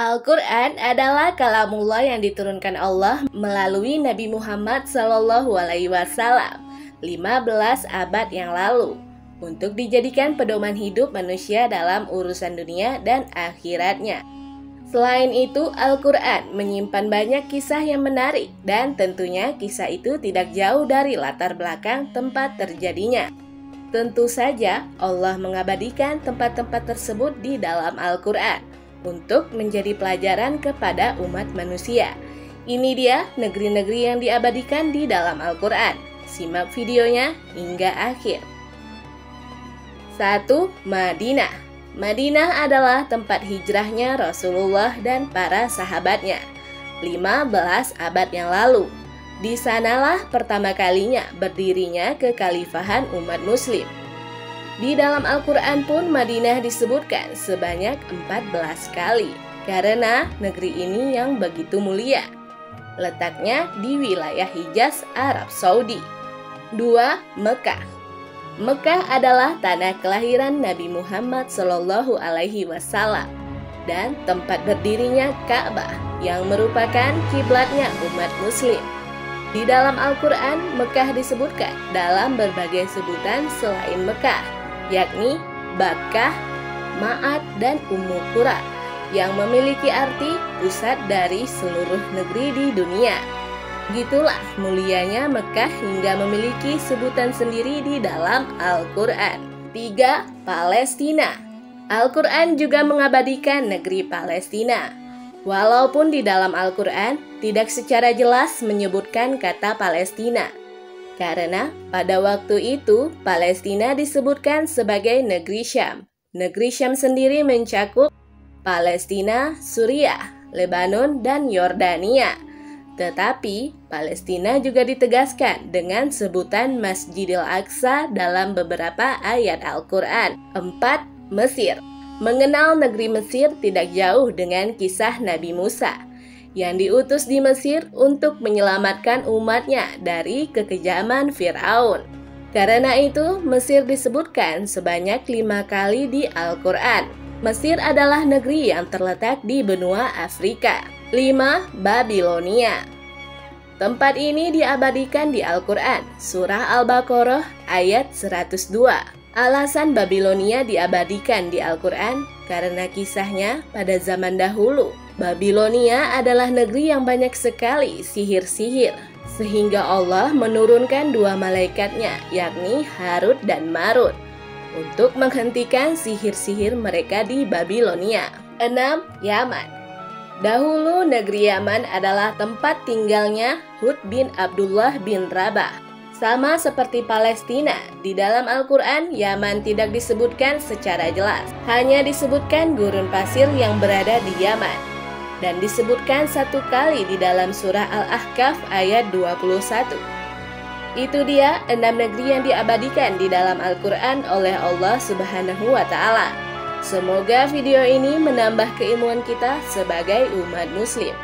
Al-Quran adalah kalamullah yang diturunkan Allah melalui Nabi Muhammad SAW 15 abad yang lalu untuk dijadikan pedoman hidup manusia dalam urusan dunia dan akhiratnya. Selain itu, Al-Quran menyimpan banyak kisah yang menarik dan tentunya kisah itu tidak jauh dari latar belakang tempat terjadinya. Tentu saja Allah mengabadikan tempat-tempat tersebut di dalam Al-Quran untuk menjadi pelajaran kepada umat manusia. Ini dia negeri-negeri yang diabadikan di dalam Al-Quran. Simak videonya hingga akhir. 1. Madinah. Madinah adalah tempat hijrahnya Rasulullah dan para sahabatnya 15 abad yang lalu. Di sanalah pertama kalinya berdirinya kekhalifahan umat muslim. Di dalam Al-Quran pun Madinah disebutkan sebanyak 14 kali karena negeri ini yang begitu mulia. Letaknya di wilayah Hijaz, Arab Saudi. 2. Mekah. Mekah adalah tanah kelahiran Nabi Muhammad SAW dan tempat berdirinya Ka'bah yang merupakan kiblatnya umat muslim. Di dalam Al-Quran, Mekah disebutkan dalam berbagai sebutan selain Mekah, yakni Bakkah, Ma'ad, dan Ummul Qura, yang memiliki arti pusat dari seluruh negeri di dunia. Gitulah mulianya Mekah hingga memiliki sebutan sendiri di dalam Al-Quran. 3. Palestina. Al-Quran juga mengabadikan negeri Palestina. Walaupun di dalam Al-Quran tidak secara jelas menyebutkan kata Palestina, karena pada waktu itu Palestina disebutkan sebagai negeri Syam. Negeri Syam sendiri mencakup Palestina, Suriah, Lebanon, dan Yordania. Tetapi Palestina juga ditegaskan dengan sebutan Masjidil Aqsa dalam beberapa ayat Al-Quran. 4. Mesir. Mengenal negeri Mesir tidak jauh dengan kisah Nabi Musa yang diutus di Mesir untuk menyelamatkan umatnya dari kekejaman Fir'aun. Karena itu, Mesir disebutkan sebanyak 5 kali di Al-Quran. Mesir adalah negeri yang terletak di benua Afrika. 5. Babilonia. Tempat ini diabadikan di Al-Quran, Surah Al-Baqarah ayat 102. Alasan Babilonia diabadikan di Al-Quran karena kisahnya pada zaman dahulu. Babilonia adalah negeri yang banyak sekali sihir-sihir, sehingga Allah menurunkan 2 malaikatnya, yakni Harut dan Marut, untuk menghentikan sihir-sihir mereka di Babilonia. 6. Yaman. Dahulu negeri Yaman adalah tempat tinggalnya Hud bin Abdullah bin Rabah. Sama seperti Palestina, di dalam Al-Quran Yaman tidak disebutkan secara jelas. Hanya disebutkan gurun pasir yang berada di Yaman. Dan disebutkan 1 kali di dalam surah Al-Ahqaf ayat 21. Itu dia 6 negeri yang diabadikan di dalam Al-Quran oleh Allah Subhanahu wa Ta'ala. Semoga video ini menambah keilmuan kita sebagai umat muslim.